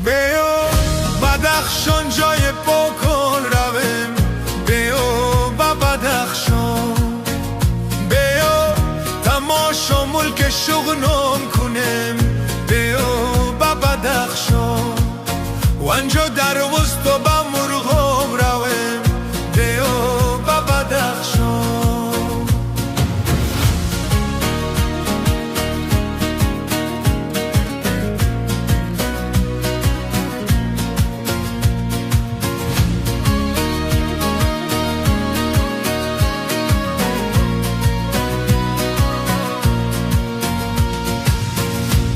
بیا بدخشان جای پاکان رویم، بیا با بدخشان، بیا تماشا ملک شغنان کنیم، بیا با بدخشان وانجا در وسط با مرغام رویم، بیا با بدخشان.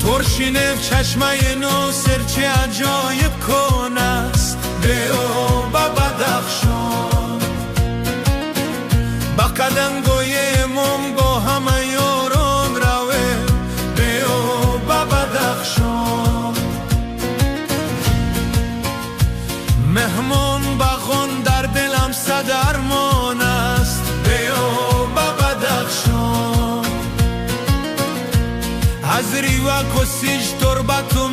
ترشینف چشمه ناصر چه عجایب کن است، بیا با بدخشان، با قدنگوی امام با همه یاران روه، بیا با بدخشان. مهمان باغان در دلم صد ارمان است، بیا با بدخشان. از ریوک و سیج تربت و